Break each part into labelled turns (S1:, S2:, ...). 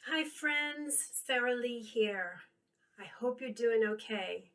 S1: Hi friends, Saralee here. I hope you're doing okay.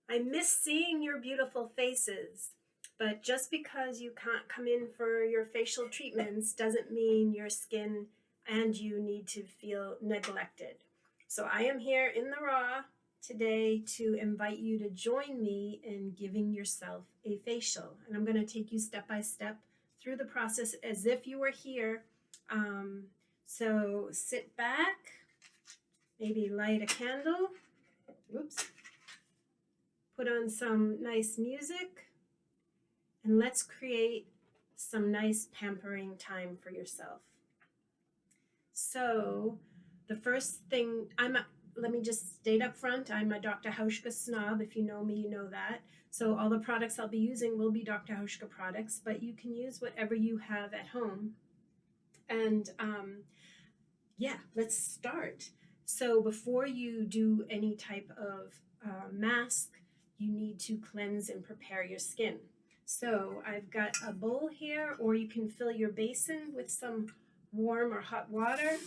S1: I miss seeing your beautiful faces, but just because you can't come in for your facial treatments doesn't mean your skin and you need to feel neglected. So I am here in the raw today to invite you to join me in giving yourself a facial. And I'm going to take you step by step through the process as if you were here. So sit back, maybe light a candle, oops, put on some nice music, and let's create some nice pampering time for yourself. So the first thing, let me just state up front, I'm a Dr. Hauschka snob. If you know me, you know that. So all the products I'll be using will be Dr. Hauschka products, but you can use whatever you have at home. And yeah, let's start. So before you do any type of mask, you need to cleanse and prepare your skin. So I've got a bowl here, or you can fill your basin with some warm or hot water.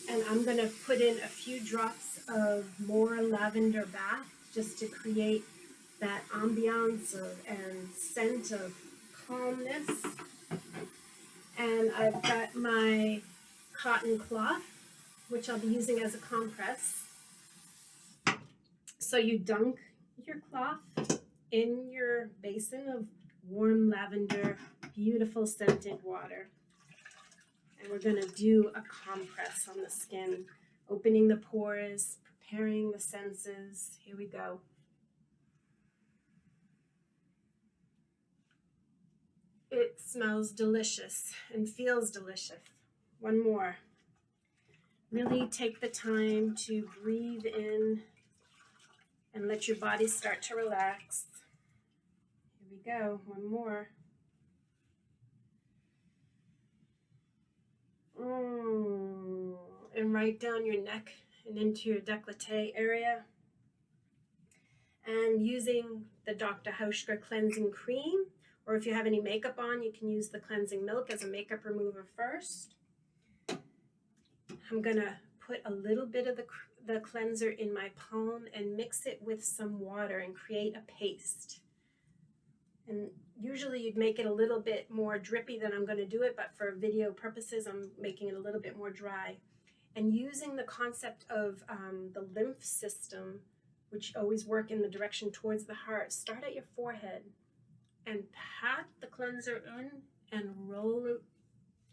S1: And I'm going to put in a few drops of more lavender bath just to create that ambiance and scent of calmness. And I've got my cotton cloth, which I'll be using as a compress. So you dunk your cloth in your basin of warm lavender, beautiful scented water. And we're going to do a compress on the skin, opening the pores, preparing the senses. Here we go. It smells delicious and feels delicious. One more. Really take the time to breathe in and let your body start to relax. Here we go, one more. And right down your neck and into your décolleté area. And using the Dr. Hauschka cleansing cream, or if you have any makeup on, you can use the cleansing milk as a makeup remover first. I'm gonna put a little bit of the cleanser in my palm and mix it with some water and create a paste. And usually you'd make it a little bit more drippy than I'm going to do it, but for video purposes, I'm making it a little bit more dry. And using the concept of the lymph system, which always work in the direction towards the heart, start at your forehead and pat the cleanser in and roll it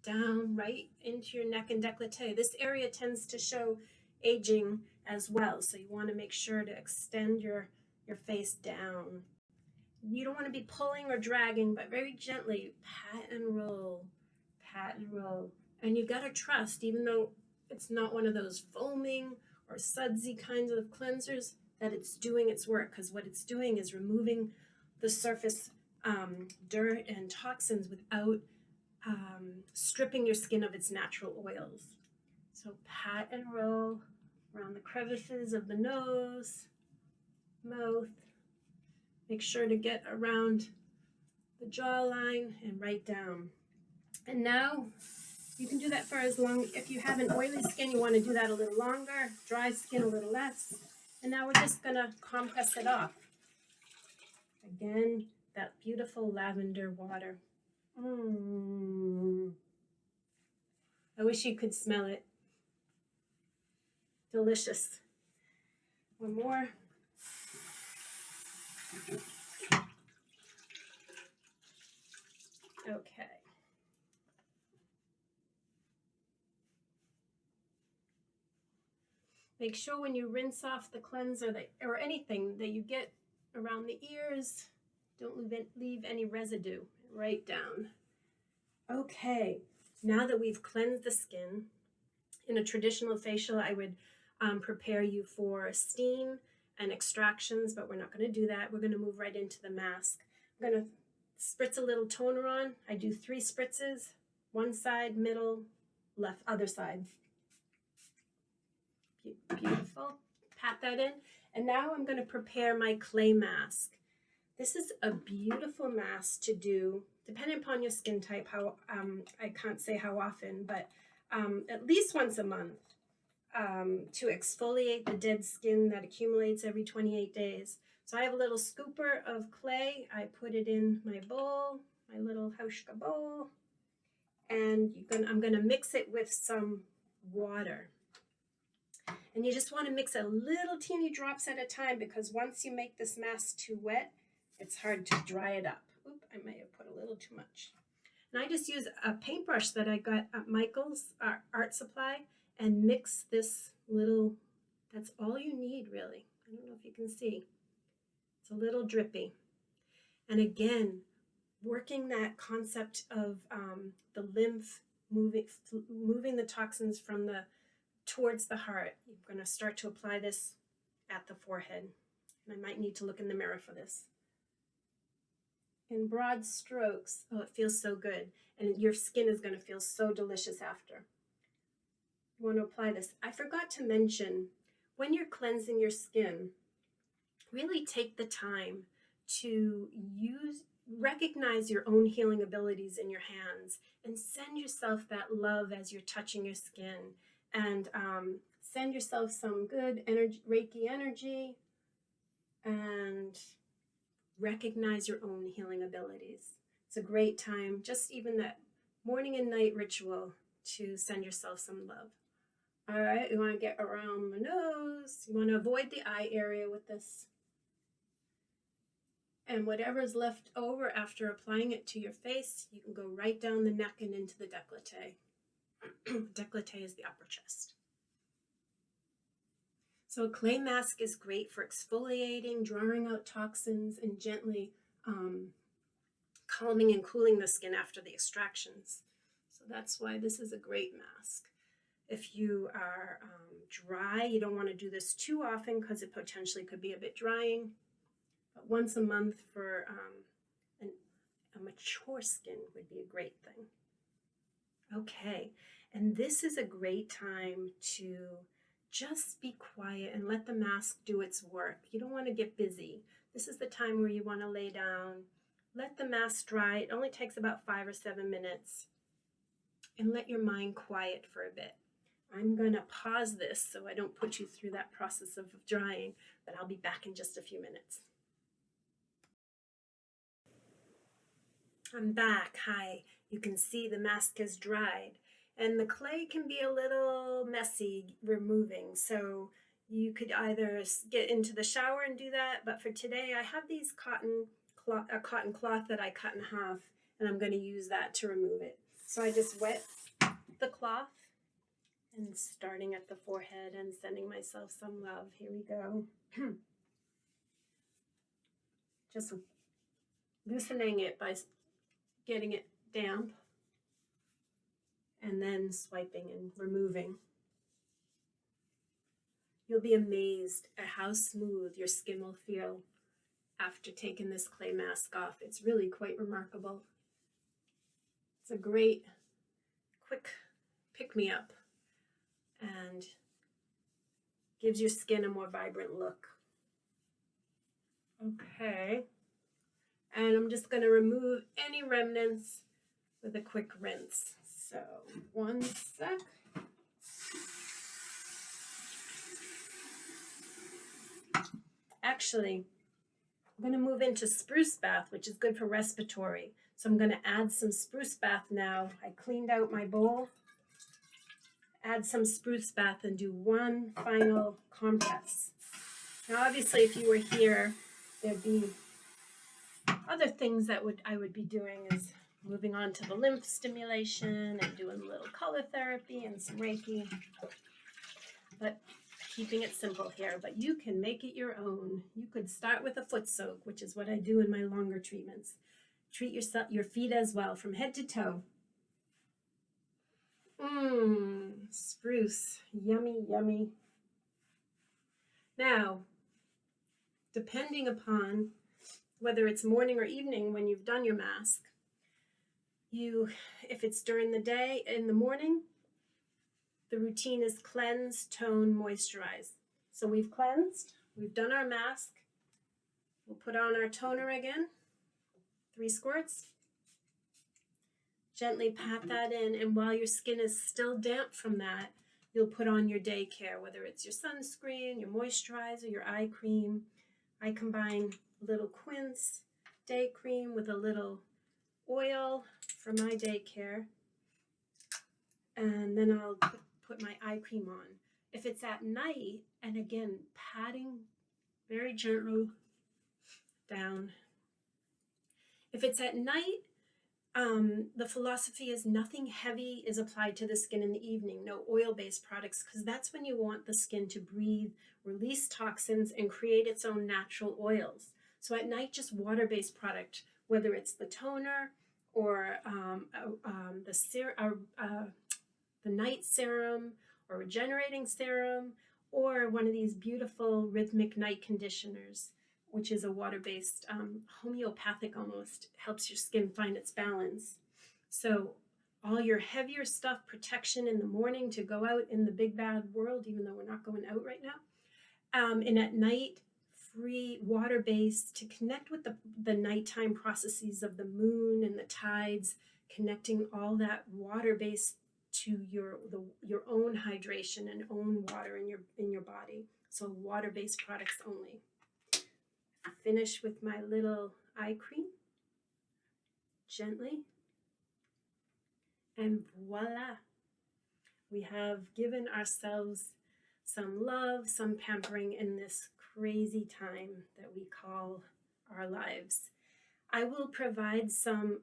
S1: down right into your neck and décolleté. This area tends to show aging as well, so you want to make sure to extend your face down. You don't want to be pulling or dragging, but very gently pat and roll, pat and roll. And you got to trust, even though it's not one of those foaming or sudsy kinds of cleansers, that it's doing its work, because what it's doing is removing the surface dirt and toxins without stripping your skin of its natural oils. So pat and roll around the crevices of the nose, mouth. Make sure to get around the jawline and right down. And now you can do that for as long, if you have an oily skin, you want to do that a little longer, dry skin a little less. And now we're just going to compress it off. Again, that beautiful lavender water. I wish you could smell it. Delicious. One more. Okay. Make sure when you rinse off the cleanser or anything that you get around the ears, don't leave any residue. Right down. Okay, now that we've cleansed the skin, in a traditional facial, I would prepare you for steam and extractions, but we're not going to do that. We're going to move right into the mask. I'm going to spritz a little toner on. I do 3 spritzes, one side, middle, left, other side. Beautiful. Pat that in. And now I'm going to prepare my clay mask. This is a beautiful mask to do, depending upon your skin type. I can't say how often, but at least once a month to exfoliate the dead skin that accumulates every 28 days. So I have a little scooper of clay. I put it in my bowl, my little hauschka bowl, and I'm going to mix it with some water. And you just want to mix a little teeny drops at a time, because once you make this mask too wet, it's hard to dry it up. Oop, I may have put a little too much. And I just use a paintbrush that I got at Michael's art supply and mix this little, that's all you need really. I don't know if you can see. It's a little drippy. And again, working that concept of the lymph moving the toxins from towards the heart. I'm going to start to apply this at the forehead. And I might need to look in the mirror for this. In broad strokes. Oh, it feels so good. And your skin is going to feel so delicious after. You want to apply this. I forgot to mention, when you're cleansing your skin, really take the time to recognize your own healing abilities in your hands and send yourself that love as you're touching your skin. And send yourself some good energy, Reiki energy, and recognize your own healing abilities. It's a great time, just even that morning and night ritual, to send yourself some love. All right, you want to get around the nose. You want to avoid the eye area with this. And whatever is left over after applying it to your face, you can go right down the neck and into the décolleté. Décolleté is the upper chest. So a clay mask is great for exfoliating, drawing out toxins, and gently calming and cooling the skin after the extractions. So that's why this is a great mask. If you are dry, you don't want to do this too often because it potentially could be a bit drying. But once a month for a mature skin would be a great thing. Okay, and this is a great time to just be quiet and let the mask do its work. You don't want to get busy. This is the time where you want to lay down, let the mask dry. It only takes about 5 or 7 minutes. And let your mind quiet for a bit. I'm going to pause this so I don't put you through that process of drying, but I'll be back in just a few minutes. I'm back. Hi. You can see the mask has dried, and the clay can be a little messy removing, so you could either get into the shower and do that, but for today I have these cotton cloth that I cut in half, and I'm going to use that to remove it. So I just wet the cloth, and starting at the forehead and sending myself some love. Here we go. Just loosening it by getting it damp, and then swiping and removing. You'll be amazed at how smooth your skin will feel after taking this clay mask off. It's really quite remarkable. It's a great, quick pick-me-up and gives your skin a more vibrant look. Okay, and I'm just going to remove any remnants with a quick rinse. So, one sec. Actually, I'm going to move into spruce bath, which is good for respiratory. So I'm going to add some spruce bath now. I cleaned out my bowl. Add some spruce bath and do one final compress. Now, obviously, if you were here, there'd be other things that I would be doing is moving on to the lymph stimulation and doing a little color therapy and some Reiki. But keeping it simple here, but you can make it your own. You could start with a foot soak, which is what I do in my longer treatments. Treat your feet as well, from head to toe. Spruce, yummy, yummy. Now, depending upon whether it's morning or evening when you've done your mask, if it's during the day, in the morning, the routine is cleanse, tone, moisturize. So we've cleansed, we've done our mask. We'll put on our toner again, 3 squirts. Gently pat that in, and while your skin is still damp from that, you'll put on your day care, whether it's your sunscreen, your moisturizer, your eye cream. I combine a little quince day cream with a little oil for my day care, and then I'll put my eye cream on. If it's at night, and again, patting very gently down. If it's at night, the philosophy is nothing heavy is applied to the skin in the evening, no oil-based products, because that's when you want the skin to breathe, release toxins, and create its own natural oils. So at night, just water-based product, whether it's the toner or the night serum or regenerating serum, or one of these beautiful rhythmic night conditioners, which is a water-based, homeopathic almost, helps your skin find its balance. So all your heavier stuff, protection in the morning to go out in the big bad world, even though we're not going out right now. And at night, free water-based to connect with the nighttime processes of the moon and the tides, connecting all that water-based to your own hydration and own water in your body. So water-based products only. Finish with my little eye cream, gently, and voila, we have given ourselves some love, some pampering in this crazy time that we call our lives. I will provide some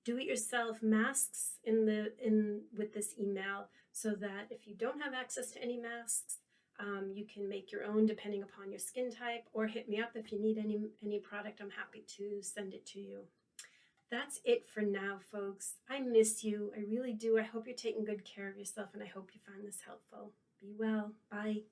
S1: do-it-yourself masks with this email, so that if you don't have access to any masks, you can make your own depending upon your skin type, or hit me up if you need any product. I'm happy to send it to you. That's it for now, folks. I miss you. I really do. I hope you're taking good care of yourself, and I hope you find this helpful. Be well. Bye.